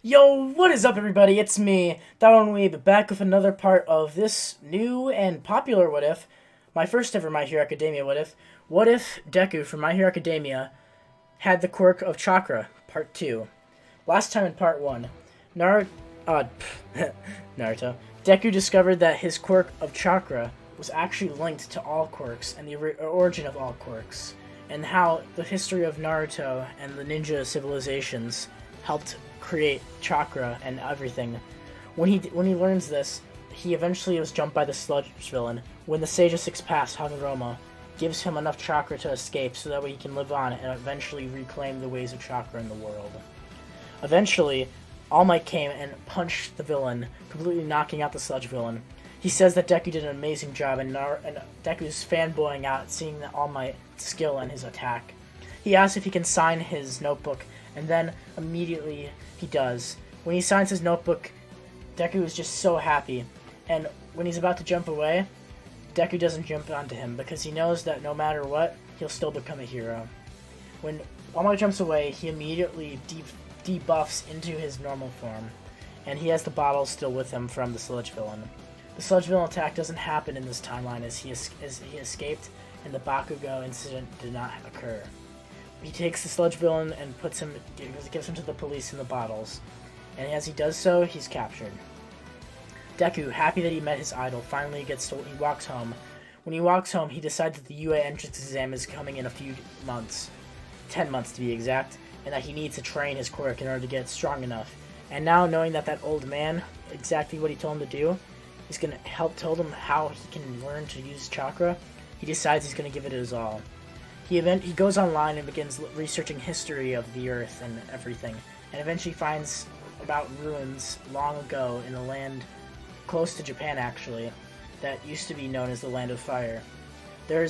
Yo, what is up, everybody? It's me, Weeb, back with another part of this new and popular What If. My first ever My Hero Academia What If. What if Deku from My Hero Academia had the quirk of Chakra, Part 2. Last time in Part 1, uh, Naruto. Deku discovered that his quirk of Chakra was actually linked to all quirks and the origin of all quirks, and how the history of Naruto and the ninja civilizations helped create chakra and everything. When he learns this, he eventually was jumped by the sludge villain. When the Sage of Six Paths, Hagoromo, gives him enough chakra to escape so that way he can live on and eventually reclaim the ways of chakra in the world. Eventually, All Might came and punched the villain, completely knocking out the sludge villain. He says that Deku did an amazing job, and Deku's fanboying out, seeing the All Might skill and his attack. He asks if he can sign his notebook, and then immediately he does. When he signs his notebook, Deku is just so happy, and when he's about to jump away, Deku doesn't jump onto him because he knows that no matter what, he'll still become a hero. When All Might jumps away, he immediately debuffs into his normal form, and he has the bottle still with him from the sludge villain. The sludge villain attack doesn't happen in this timeline as he escaped, and the Bakugo incident did not occur. He takes the sludge villain and gives him to the police in the bottles, and as he does so, he's captured. Deku, happy that he met his idol, finally he walks home. When he walks home, he decides that the UA entrance exam is coming in a few months, 10 months to be exact, and that he needs to train his quirk in order to get strong enough. And now, knowing that old man, exactly what he told him to do, he's going to told him how he can learn to use chakra, he decides he's going to give it his all. He goes online and begins researching history of the Earth and everything, and eventually finds about ruins long ago in a land close to Japan, actually, that used to be known as the Land of Fire. There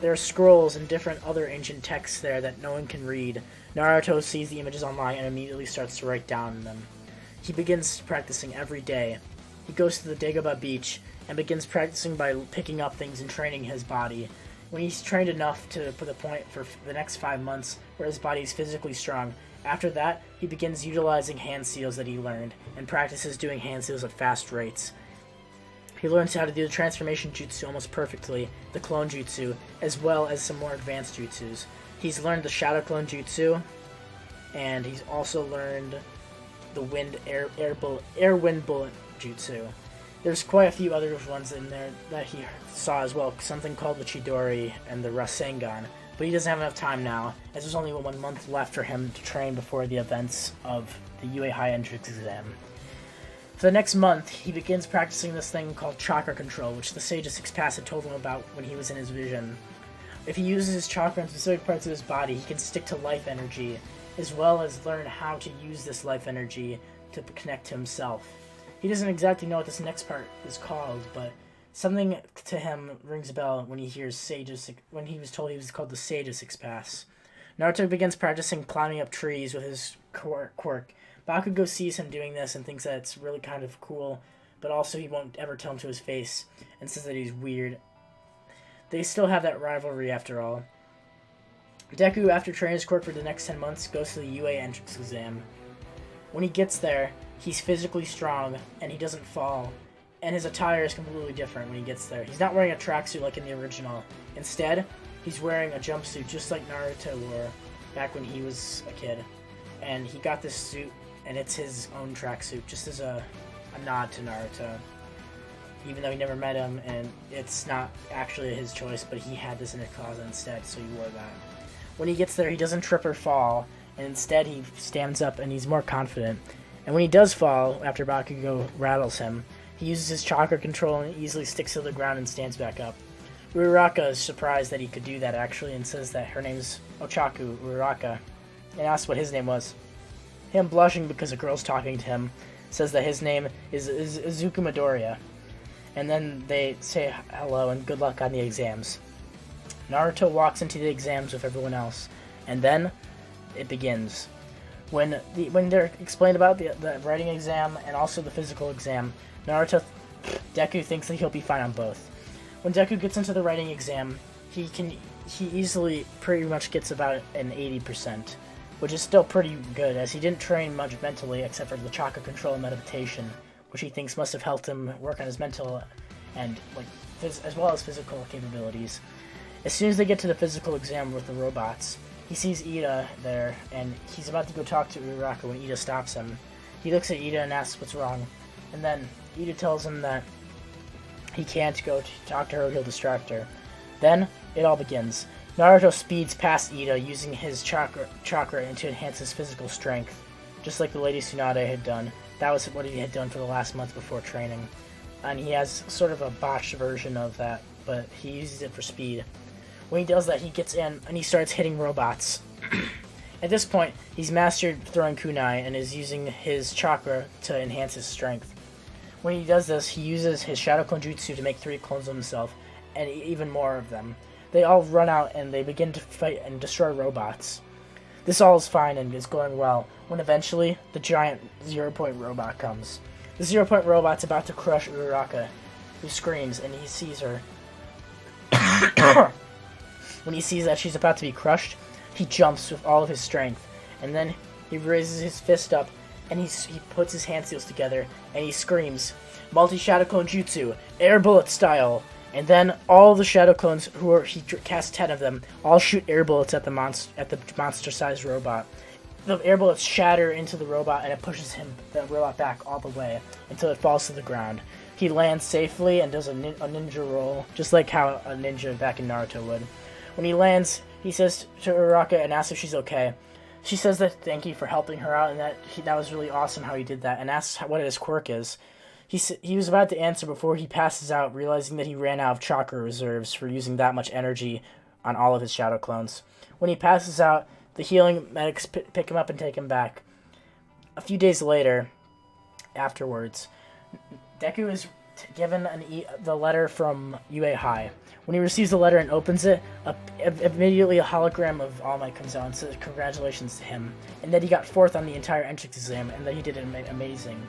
are scrolls and different other ancient texts there that no one can read. Naruto sees the images online and immediately starts to write down them. He begins practicing every day. He goes to the Dagobah beach and begins practicing by picking up things and training his body. When he's trained enough to put the point for the next 5 months where his body is physically strong, after that, he begins utilizing hand seals that he learned and practices doing hand seals at fast rates. He learns how to do the transformation jutsu almost perfectly, the clone jutsu, as well as some more advanced jutsus. He's learned the shadow clone jutsu, and he's also learned the air wind bullet jutsu. There's quite a few other ones in there that he saw as well, something called the Chidori and the Rasengan, but he doesn't have enough time now, as there's only 1 month left for him to train before the events of the UA High Entrance exam. For the next month, he begins practicing this thing called chakra control, which the Sage of Six Paths had told him about when he was in his vision. If he uses his chakra in specific parts of his body, he can stick to life energy, as well as learn how to use this life energy to connect to himself. He doesn't exactly know what this next part is called, but something to him rings a bell when he hears when he was told he was called the Sage of Six Paths. Naruto begins practicing climbing up trees with his quirk. Bakugo sees him doing this and thinks that it's really kind of cool, but also he won't ever tell him to his face and says that he's weird. They still have that rivalry after all. Deku, after training his quirk for the next 10 months, goes to the UA entrance exam. When he gets there, he's physically strong, and he doesn't fall, and his attire is completely different when he gets there. He's not wearing a tracksuit like in the original. Instead, he's wearing a jumpsuit just like Naruto wore back when he was a kid. And he got this suit, and it's his own tracksuit, just as a nod to Naruto. Even though he never met him, and it's not actually his choice, but he had this in his closet instead, so he wore that. When he gets there, he doesn't trip or fall, and instead he stands up and he's more confident. And when he does fall, after Bakugo rattles him, he uses his chakra control and easily sticks to the ground and stands back up. Uraraka is surprised that he could do that actually and says that her name's Ochaku Uraraka, and asks what his name was. Him blushing because a girl's talking to him says that his name is Izuku Midoriya, and then they say hello and good luck on the exams. Naruto walks into the exams with everyone else, and then it begins. When they're explained about the writing exam and also the physical exam, Deku thinks that he'll be fine on both. When Deku gets into the writing exam, he easily pretty much gets about an 80%. which is still pretty good, as he didn't train much mentally except for the chakra control and meditation, which he thinks must have helped him work on his mental and as well as physical capabilities. As soon as they get to the physical exam with the robots, he sees Ida there, and he's about to go talk to Uraraka when Ida stops him. He looks at Ida and asks what's wrong, and then Ida tells him that he can't go to talk to her, he'll distract her. Then, it all begins. Naruto speeds past Ida using his chakra to enhance his physical strength, just like the Lady Tsunade had done. That was what he had done for the last month before training. And he has sort of a botched version of that, but he uses it for speed. When he does that, he gets in and he starts hitting robots. At this point, he's mastered throwing kunai and is using his chakra to enhance his strength. When he does this, he uses his Shadow Clone Jutsu to make 3 clones of himself, and even more of them. They all run out and they begin to fight and destroy robots. This all is fine and is going well, when eventually, the giant 0-point robot comes. The 0-point robot's about to crush Uraraka, who screams, and he sees her. When he sees that she's about to be crushed, he jumps with all of his strength, and then he raises his fist up, and he puts his hand seals together, and he screams, "Multi-Shadow Clone Jutsu, air bullet style!" And then all the Shadow Clones, he casts 10 of them, all shoot air bullets at the monster-sized robot. The air bullets shatter into the robot, and it pushes the robot back all the way until it falls to the ground. He lands safely and does a ninja roll, just like how a ninja back in Naruto would. When he lands, he says to Uraraka and asks if she's okay. She says that thank you for helping her out, and that was really awesome how he did that, and asks what his quirk is. He was about to answer before he passes out, realizing that he ran out of chakra reserves for using that much energy on all of his shadow clones. When he passes out, the healing medics pick him up and take him back. A few days later, afterwards, Deku is given the letter from UA High. When he receives the letter and opens it, immediately a hologram of All Might comes out and says congratulations to him, and that he got 4th on the entire entrance exam, and that he did amazing.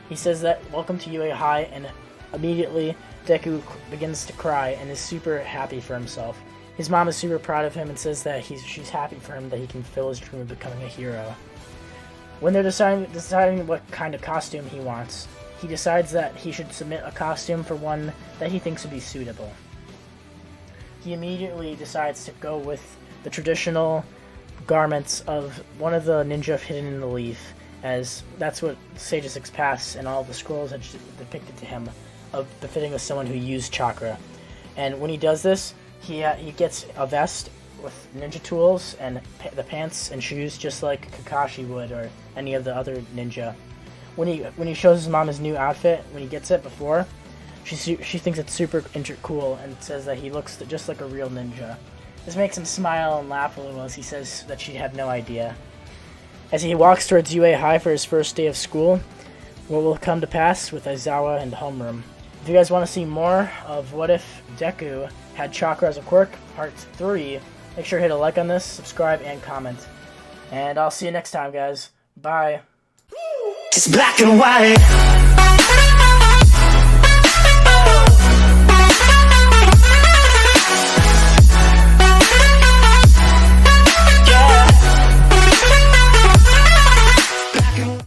He says that welcome to UA High, and immediately Deku begins to cry and is super happy for himself. His mom is super proud of him and says that she's happy for him that he can fulfill his dream of becoming a hero. When they're deciding what kind of costume he wants, he decides that he should submit a costume for one that he thinks would be suitable. He immediately decides to go with the traditional garments of one of the ninja hidden in the leaf, as that's what Sage 6 Paths and all the scrolls had depicted to him of befitting of someone who used chakra. And when he does this, he gets a vest with ninja tools and the pants and shoes just like Kakashi would or any of the other ninja. When he shows his mom his new outfit, when he gets it before, she thinks it's super cool and says that he looks just like a real ninja. This makes him smile and laugh a little as he says that she had no idea. As he walks towards UA High for his first day of school, what will come to pass with Aizawa and Homeroom. If you guys want to see more of What If Deku Had Chakra as a Quirk, Part 3, make sure to hit a like on this, subscribe, and comment. And I'll see you next time, guys. Bye. It's black and white.